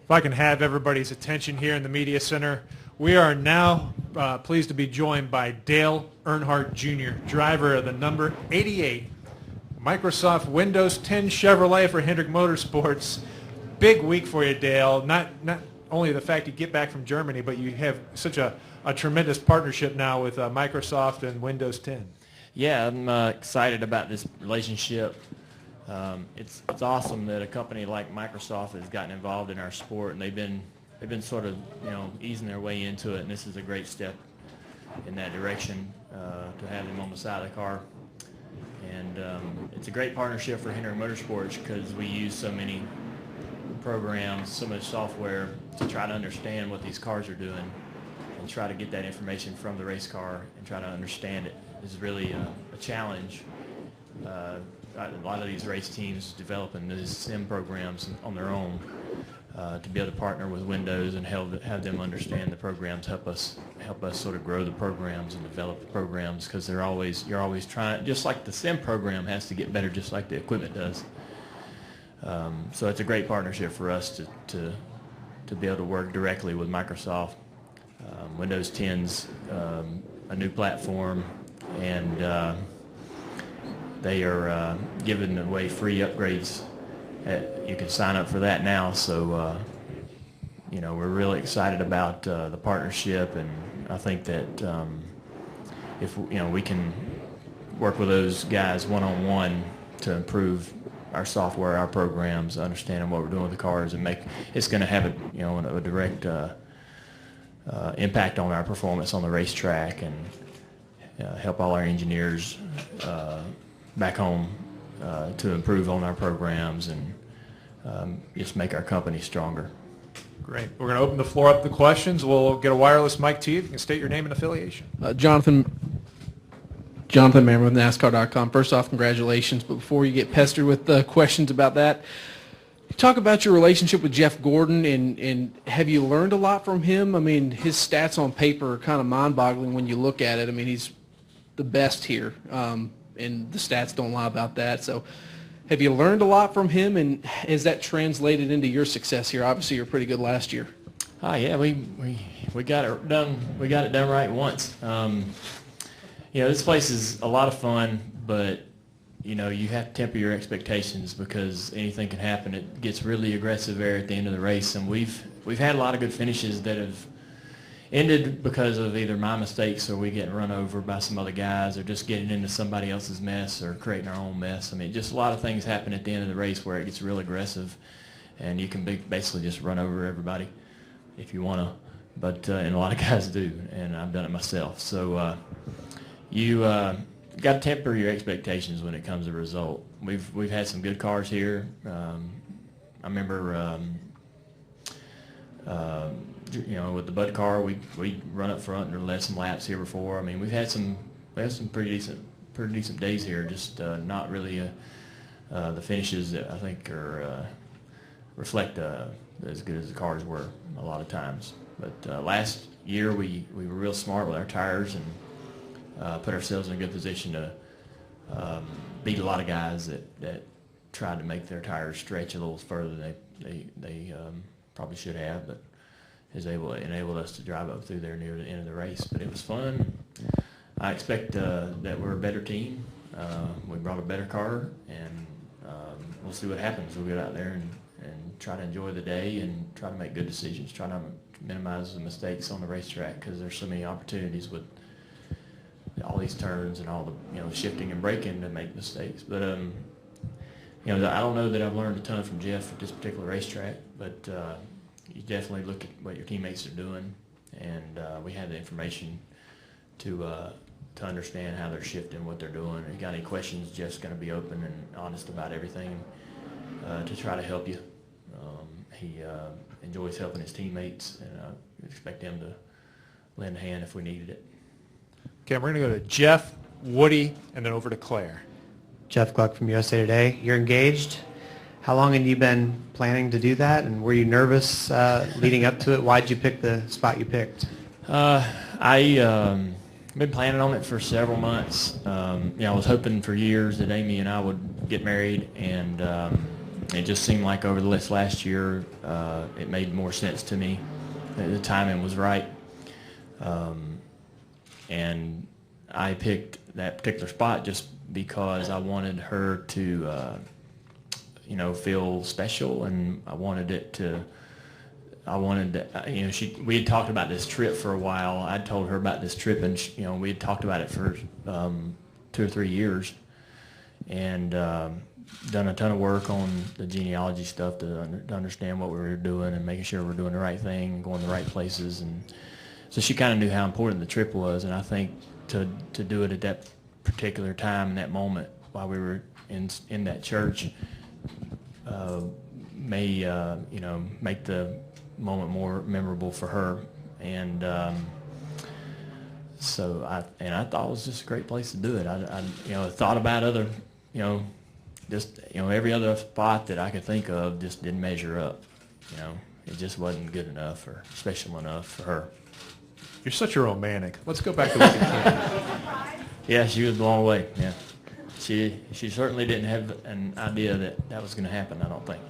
If I can have everybody's attention here in the Media Center, we are now pleased to be joined by Dale Earnhardt Jr., driver of the number 88 Microsoft Windows 10 Chevrolet for Hendrick Motorsports. Big week for you, Dale. Not only the fact you get back from Germany, but you have such a tremendous partnership now with Microsoft and Windows 10. Yeah, I'm excited about this relationship. It's awesome that a company like Microsoft has gotten involved in our sport, and they've been sort of easing their way into it, and this is a great step in that direction to have them on the side of the car. And it's a great partnership for Hendrick Motorsports because we use so many programs, so much software to try to understand what these cars are doing and try to get that information from the race car and try to understand it. Is really a challenge. A lot of these race teams developing these sim programs on their own to be able to partner with Windows and have them understand the programs, help us sort of grow the programs and develop the programs, because you're always trying, just like the sim program has to get better just like the equipment does. So it's a great partnership for us to be able to work directly with Microsoft. Windows 10's a new platform, and they are giving away free upgrades. You can sign up for that now, so we're really excited about the partnership, and I think that if we can work with those guys one-on-one to improve our software, our programs, understanding what we're doing with the cars, and it's going to have a direct impact on our performance on the racetrack, and help all our engineers back home to improve on our programs and just make our company stronger. Great. We're going to open the floor up to questions. We'll get a wireless mic to you. You can state your name and affiliation. Jonathan Mammer with NASCAR.com. First off, congratulations. But before you get pestered with questions about that, talk about your relationship with Jeff Gordon, and have you learned a lot from him? I mean, his stats on paper are kind of mind-boggling when you look at it. I mean, he's the best here, and the stats don't lie about that. So have you learned a lot from him, and has that translated into your success here? Obviously, you're pretty good last year. Yeah, we got it done. We got it done right once. This place is a lot of fun, but you have to temper your expectations because anything can happen. It gets really aggressive there at the end of the race, and we've had a lot of good finishes that have ended because of either my mistakes or we getting run over by some other guys or just getting into somebody else's mess or creating our own mess. I mean, just a lot of things happen at the end of the race where it gets real aggressive, and you can basically just run over everybody if you want to. But and a lot of guys do, and I've done it myself. So you got to temper your expectations when it comes to result. We've had some good cars here. I remember with the Bud car, we run up front and led some laps here before. I mean, we had some pretty decent days here. Just not really the finishes that I think reflect as good as the cars were a lot of times. But last year we were real smart with our tires and put ourselves in a good position to beat a lot of guys that tried to make their tires stretch a little further than they probably should have, but enabled us to drive up through there near the end of the race. But it was fun. I expect that we're a better team. We brought a better car, and we'll see what happens. We'll get out there and try to enjoy the day and try to make good decisions, try not to minimize the mistakes on the racetrack because there's so many opportunities with all these turns and all the shifting and braking to make mistakes. But I don't know that I've learned a ton from Jeff at this particular racetrack, but you definitely look at what your teammates are doing, and we have the information to understand how they're shifting, what they're doing. If you got any questions, Jeff's going to be open and honest about everything to try to help you. He enjoys helping his teammates, and I expect him to lend a hand if we needed it. Okay, we're going to go to Jeff, Woody, and then over to Claire. Jeff Gluck from USA Today. You're engaged. How long have you been planning to do that, and were you nervous leading up to it? Why did you pick the spot you picked? I've been planning on it for several months. I was hoping for years that Amy and I would get married, and it just seemed like over this last year, it made more sense to me. The timing was right. And I picked that particular spot just because I wanted her to, feel special, and I wanted we had talked about this trip for a while. I'd told her about this trip, and we had talked about it for 2 or 3 years, and done a ton of work on the genealogy stuff to understand what we were doing and making sure we're doing the right thing and going the right places. And so she kind of knew how important the trip was, and I think to do it at that particular time, in that moment, while we were in that church, may make the moment more memorable for her. And so I thought it was just a great place to do it. I thought about other, every other spot that I could think of just didn't measure up. It just wasn't good enough or special enough for her. You're such a romantic. Let's go back to what you came. Yeah, she was blown away. Yeah, she certainly didn't have an idea that was going to happen, I don't think.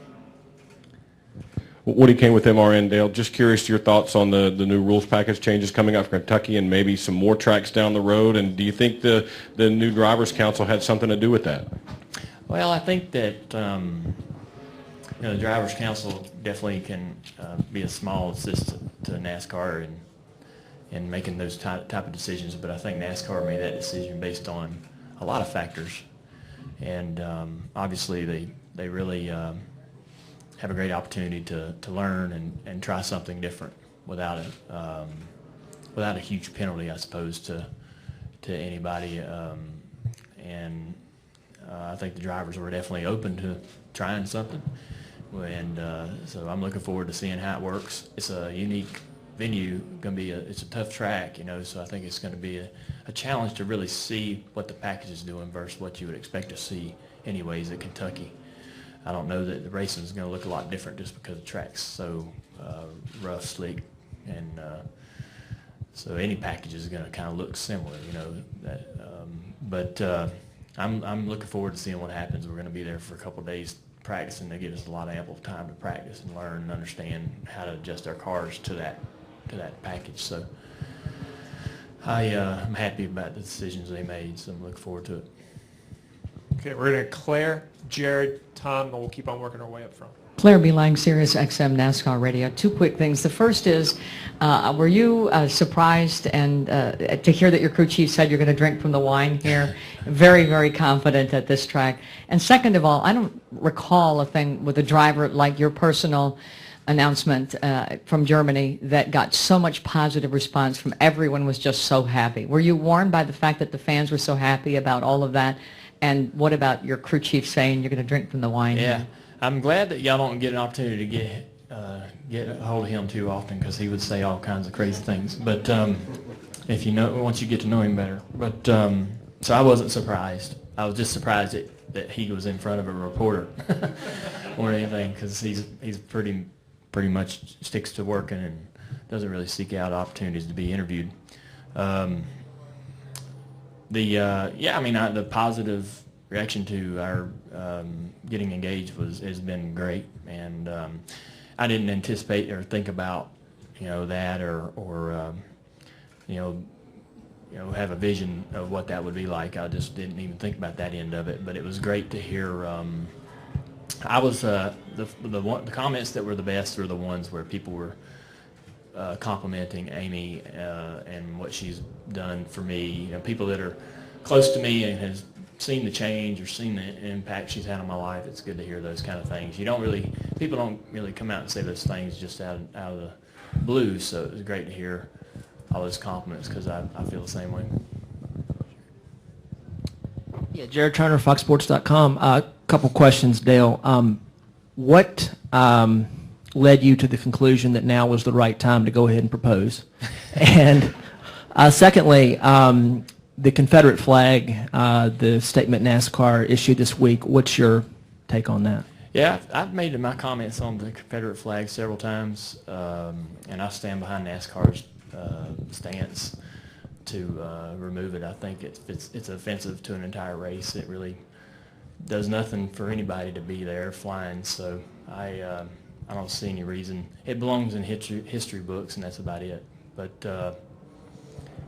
Woody King with MRN, Dale. Just curious your thoughts on the new rules package changes coming up for Kentucky and maybe some more tracks down the road. And do you think the new Drivers' Council had something to do with that? Well, I think that the Drivers' Council definitely can be a small assistant to NASCAR in making those type of decisions. But I think NASCAR made that decision based on a lot of factors. And obviously they really have a great opportunity to learn and try something different without a huge penalty, I suppose, to anybody. And I think the drivers were definitely open to trying something. And so I'm looking forward to seeing how it works. It's a unique venue, it's a tough track, so I think it's going to be a challenge to really see what the package is doing versus what you would expect to see anyways at Kentucky. I don't know that the racing is going to look a lot different just because the track's so rough, slick, and so any package is going to kind of look similar, But I'm looking forward to seeing what happens. We're going to be there for a couple of days practicing. They give us a lot of ample time to practice and learn and understand how to adjust our cars to that package. So I'm happy about the decisions they made, so I'm looking forward to it. Okay, we're going to Claire, Jared, Tom, and we'll keep on working our way up front. Claire B. Lang, Sirius XM NASCAR Radio. 2 quick things. The first is, were you surprised and to hear that your crew chief said you're going to drink from the wine here? Very, very confident at this track. And second of all, I don't recall a thing with a driver like your personal announcement from Germany that got so much positive response from everyone. Was just so happy. Were you warned by the fact that the fans were so happy about all of that? And what about your crew chief saying you're going to drink from the wine? Yeah, I'm glad that y'all don't get an opportunity to get a hold of him too often, because he would say all kinds of crazy things. But once you get to know him better. But so I wasn't surprised. I was just surprised that he was in front of a reporter or anything, because he's pretty much sticks to working and doesn't really seek out opportunities to be interviewed. The positive reaction to our getting engaged has been great, and I didn't anticipate or think about that or have a vision of what that would be like. I just didn't even think about that end of it. But it was great to hear. I was the comments that were the best were the ones where people were complimenting Amy and what she's done for me. People that are close to me and has seen the change or seen the impact she's had on my life. It's good to hear those kind of things. People don't really come out and say those things just out of the blue. So it was great to hear all those compliments, because I feel the same way. Yeah, Jared Turner, FoxSports.com. A couple questions, Dale. What led you to the conclusion that now was the right time to go ahead and propose? And secondly, the Confederate flag, the statement NASCAR issued this week, what's your take on that? Yeah, I've made my comments on the Confederate flag several times, and I stand behind NASCAR's stance to remove it. I think it's offensive to an entire race. It really does nothing for anybody to be there flying. So I don't see any reason. It belongs in history books, and that's about it. But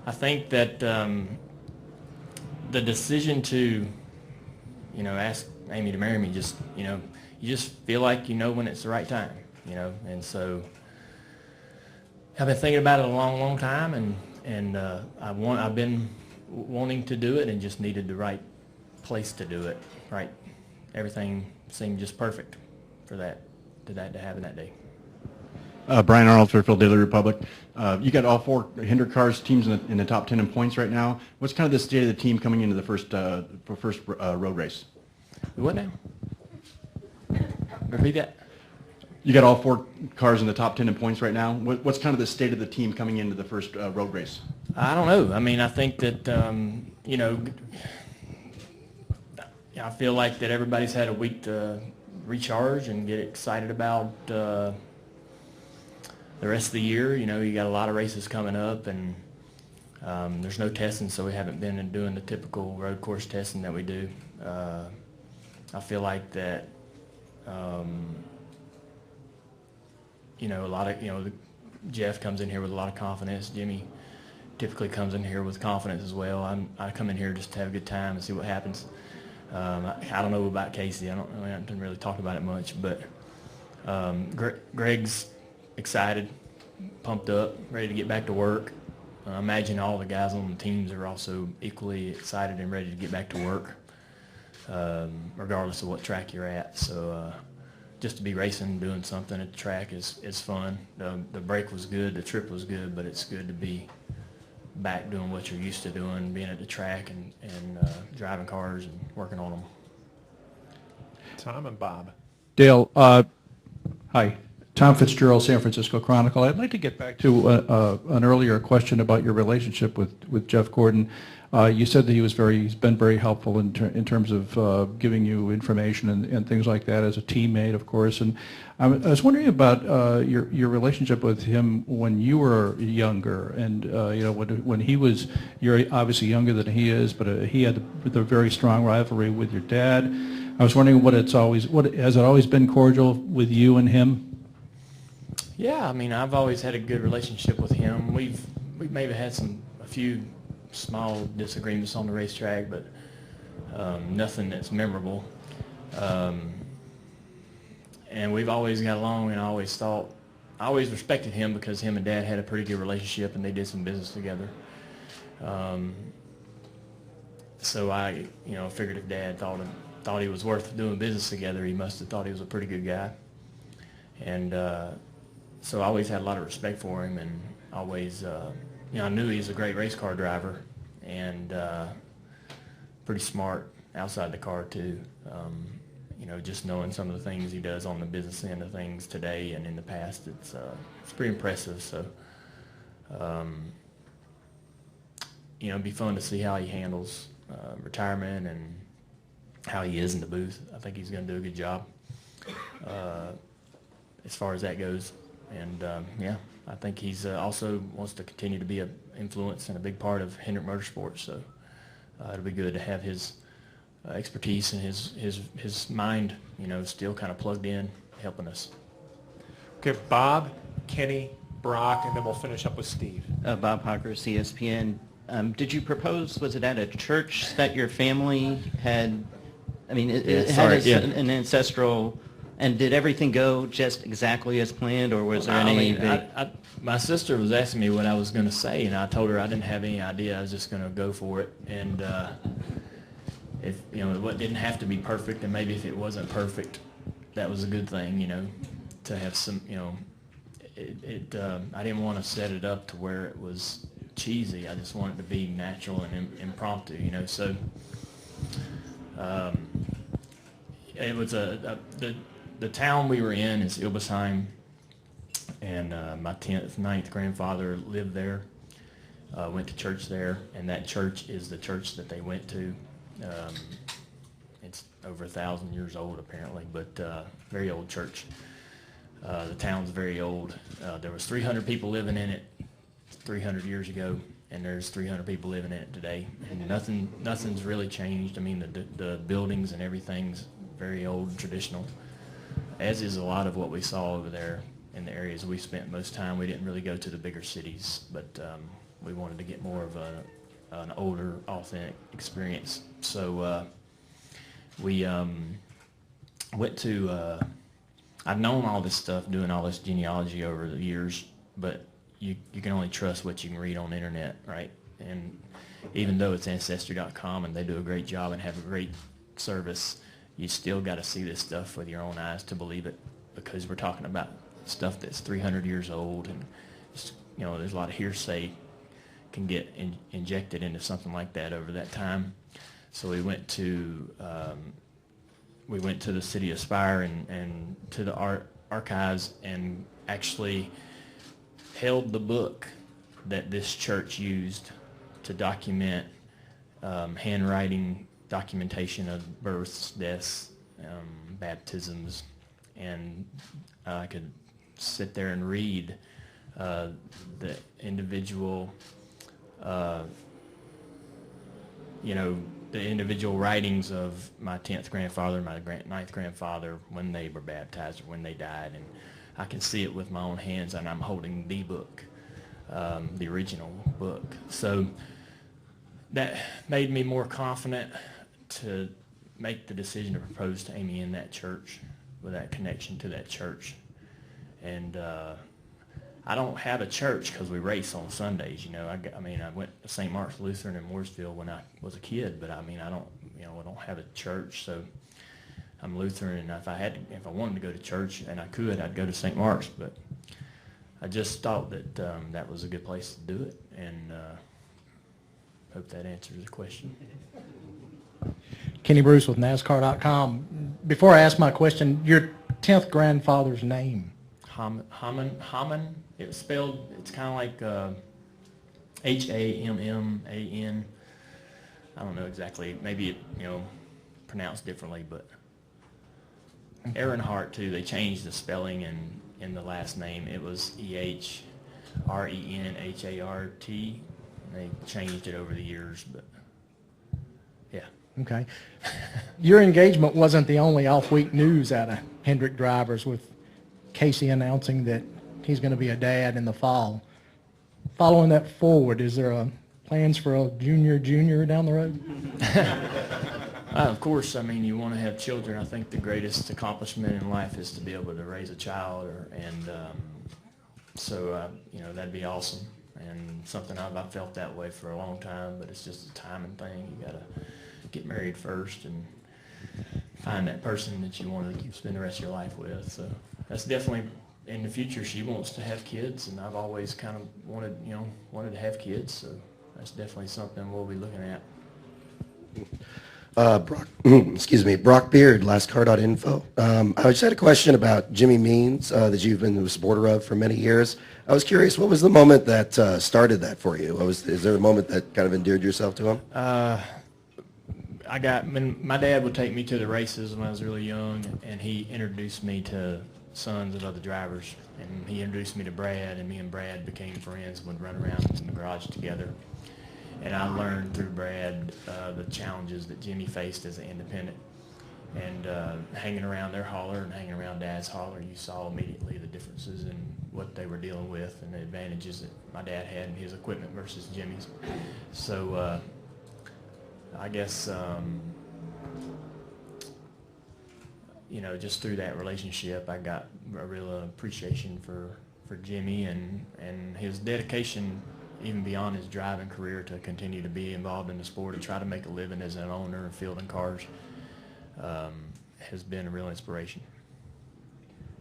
I think that the decision to, ask Amy to marry me, just, you just feel like when it's the right time, and so I've been thinking about it a long, long time, and I've been wanting to do it and just needed the right place to do it, right? Everything seemed just perfect for that to happen that day. Brian Arnold, Fairfield Daily Republic. You got all 4 Hinder Cars teams in the top 10 in points right now. What's kind of the state of the team coming into the first road race? What now? Repeat that. You got all 4 cars in the top 10 in points right now. What's kind of the state of the team coming into the first road race? I don't know. I mean, I think that, I feel like that everybody's had a week to recharge and get excited about the rest of the year. You got a lot of races coming up, and there's no testing, so we haven't been doing the typical road course testing that we do. I feel like that, a lot of, Jeff comes in here with a lot of confidence. Jimmy typically comes in here with confidence as well. I come in here just to have a good time and see what happens. I don't know about Casey. I haven't really talked about it much, but Greg's excited, pumped up, ready to get back to work. I imagine all the guys on the teams are also equally excited and ready to get back to work, regardless of what track you're at. So just to be racing, doing something at the track is fun. The break was good, the trip was good, but it's good to be back doing what you're used to doing, being at the track and driving cars and working on them. Tom and Bob. Dale, hi. Tom Fitzgerald, San Francisco Chronicle. I'd like to get back to an earlier question about your relationship with Jeff Gordon. You said that he's been very helpful in terms of giving you information and things like that as a teammate, of course. And I was wondering about your relationship with him when you were younger, and when he was. You're obviously younger than he is, but he had the very strong rivalry with your dad. I was wondering has it always been cordial with you and him? Yeah, I mean, I've always had a good relationship with him. We've maybe had a few small disagreements on the racetrack, but nothing that's memorable. And we've always got along, and I always respected him because him and Dad had a pretty good relationship, and they did some business together. So I, figured if Dad thought he was worth doing business together, he must have thought he was a pretty good guy. And so I always had a lot of respect for him, and always, I knew he was a great race car driver and pretty smart outside the car too. Just knowing some of the things he does on the business end of things today and in the past, it's pretty impressive. So, it'd be fun to see how he handles retirement and how he is in the booth. I think he's going to do a good job as far as that goes. And I think he's also wants to continue to be an influence and a big part of Hendrick Motorsports. So it'll be good to have his expertise and his mind, still kind of plugged in, helping us. Okay, Bob, Kenny, Brock, and then we'll finish up with Steve. Bob Hocker, CSPN. Did you propose, was it at a church that your family had, it had an ancestral, and did everything go just exactly as planned, or was there any big... My sister was asking me what I was going to say, and I told her I didn't have any idea. I was just going to go for it. And if it didn't have to be perfect, and maybe if it wasn't perfect, that was a good thing, to have some, I didn't want to set it up to where it was cheesy. I just wanted it to be natural and impromptu, so it was the town we were in is Ilbesheim, and my 10th, 9th grandfather lived there, went to church there, and that church is the church that they went to. It's over 1,000 years old apparently, but very old church. The town's very old. There was 300 people living in it 300 years ago, and there's 300 people living in it today, and nothing's really changed. I mean, the buildings and everything's very old and traditional, as is a lot of what we saw over there in the areas we spent most time. We didn't really go to the bigger cities, but we wanted to get more of an older, authentic experience. So we went to, I've known all this stuff, doing all this genealogy over the years, but you can only trust what you can read on the internet, right? And even though it's Ancestry.com and they do a great job and have a great service, you still got to see this stuff with your own eyes to believe it, because we're talking about stuff that's 300 years old, and there's a lot of hearsay can get injected into something like that over that time. So we went to the city of Spire and to the archives and actually held the book that this church used to document handwriting documentation of births, deaths, baptisms, and I could sit there and read the individual, the individual writings of my 10th grandfather, my 9th grandfather, when they were baptized or when they died, and I can see it with my own hands, and I'm holding the book, the original book. So that made me more confident to make the decision to propose to Amy in that church, with that connection to that church. And I don't have a church because we race on Sundays. I went to St. Mark's Lutheran in Mooresville when I was a kid, but I don't have a church. So I'm Lutheran, and if I wanted to go to church and I could, I'd go to St. Mark's. But I just thought that that was a good place to do it, and hope that answers the question. Kenny Bruce with NASCAR.com. Before I ask my question, your 10th grandfather's name? Hammond. It's spelled, it's kind of like Hamman. I don't know exactly. Maybe it, pronounced differently, but Earnhardt too. They changed the spelling in the last name. It was Ehrenhart. They changed it over the years, but yeah. Okay. Your engagement wasn't the only off-week news out of Hendrick Drivers, with Casey announcing that he's going to be a dad in the fall. Following that forward, is there plans for a junior down the road? Of course, you want to have children. I think the greatest accomplishment in life is to be able to raise a child, so that'd be awesome, and something I've felt that way for a long time, but it's just a timing thing. You got to get married first and find that person that you want to spend the rest of your life with. So that's definitely in the future. She wants to have kids, and I've always kind of wanted to have kids. So that's definitely something we'll be looking at. Brock Beard, lastcar.info. I just had a question about Jimmy Means that you've been a supporter of for many years. I was curious, what was the moment that started that for you? Is there a moment that kind of endeared yourself to him? My dad would take me to the races when I was really young, and he introduced me to sons of other drivers, and he introduced me to Brad, and me and Brad became friends and would run around in the garage together. And I learned through Brad the challenges that Jimmy faced as an independent. And hanging around their hauler and hanging around Dad's hauler, you saw immediately the differences in what they were dealing with and the advantages that my dad had in his equipment versus Jimmy's. So I guess, just through that relationship, I got a real appreciation for Jimmy and his dedication, even beyond his driving career, to continue to be involved in the sport and try to make a living as an owner of fielding cars, has been a real inspiration.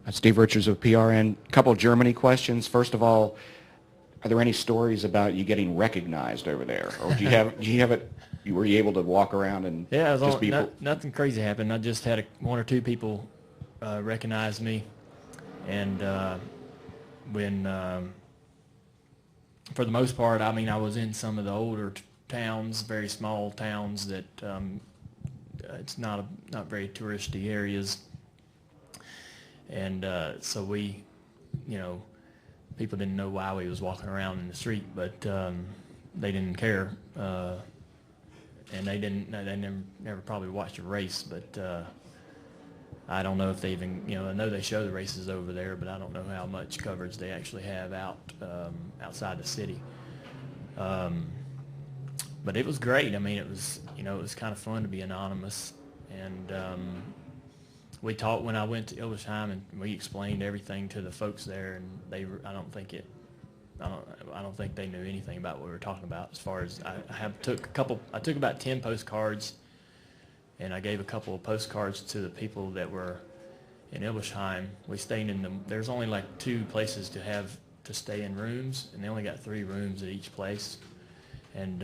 Steve Richards of PRN. A couple of Germany questions. First of all, are there any stories about you getting recognized over there, or do you have it? Were you able to walk around and nothing crazy happened. I just had one or two people recognize me, and when for the most part, I was in some of the older towns, very small towns that it's not very touristy areas, and so we, people didn't know why we was walking around in the street, but they didn't care, and they never probably watched a race, but I don't know if they even, I know they show the races over there, but I don't know how much coverage they actually have outside the city. But it was great. I mean, it was kind of fun to be anonymous, and we talked when I went to Ilversheim, and we explained everything to the folks there, and I don't think they knew anything about what we were talking about. As far as I took about 10 postcards, and I gave a couple of postcards to the people that were in Ilversheim. We stayed there's only like 2 places to stay in rooms, and they only got 3 rooms at each place. And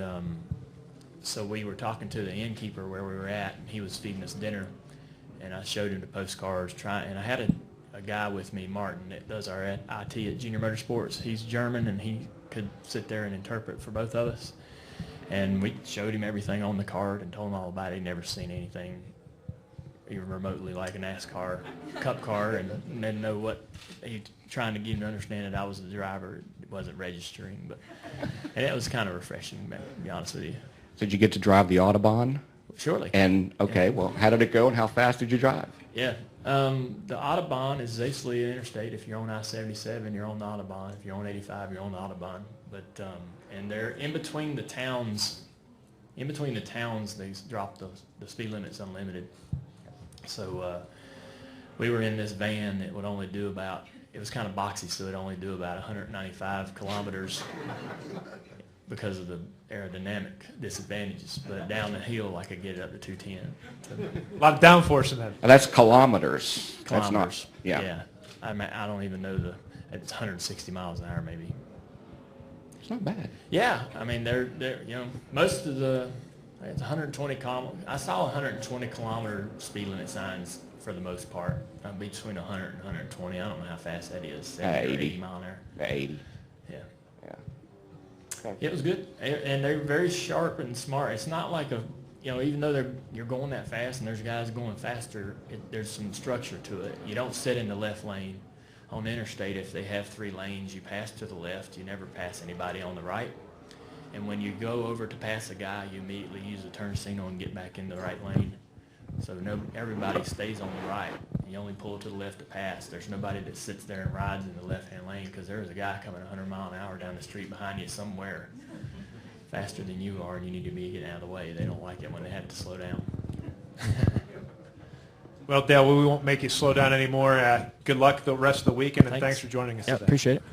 so we were talking to the innkeeper where we were at, and he was feeding us dinner, and I showed him the postcards. And I had a guy with me, Martin, that does our IT at Junior Motorsports. He's German, and he could sit there and interpret for both of us. And we showed him everything on the card and told him all about it. He'd never seen anything even remotely like a NASCAR cup car, and didn't know what he trying to get him to understand that I was the driver. It wasn't registering, and it was kind of refreshing, to be honest with you. So did you get to drive the Autobahn? Surely. And okay, well, how did it go, and how fast did you drive? Yeah, the Autobahn is basically an interstate. If you're on I-77, you're on the Autobahn. If you're on 85, you're on the Autobahn. But and they're in between the towns. In between the towns, they drop the speed limits unlimited. So we were in this van that would only do about. It was kind of boxy, so it only do about 195 kilometers because of the aerodynamic disadvantages. But down the hill, I could get it up to 210. So, a lot of downforce in that. That's kilometers. Kilometers. That's not. Yeah. Yeah. I don't even know it's 160 miles an hour maybe. It's not bad. Yeah, I mean they're most of it's 120 I saw 120 kilometer speed limit signs for the most part. Between 100 and 120. I don't know how fast that is. 70 or 80 mile an hour. 80. Yeah. Yeah. Okay. It was good, and they're very sharp and smart. It's not like even though you're going that fast and there's guys going faster, there's some structure to it. You don't sit in the left lane. On the interstate, if they have 3 lanes, you pass to the left. You never pass anybody on the right. And when you go over to pass a guy, you immediately use the turn signal and get back in the right lane. So everybody stays on the right. You only pull to the left to pass. There's nobody that sits there and rides in the left-hand lane because there's a guy coming 100 mile an hour down the street behind you somewhere faster than you are, and you need to be getting out of the way. They don't like it when they have to slow down. Well, Dale, we won't make you slow down anymore. Good luck the rest of the weekend, and thanks for joining us today. Appreciate it.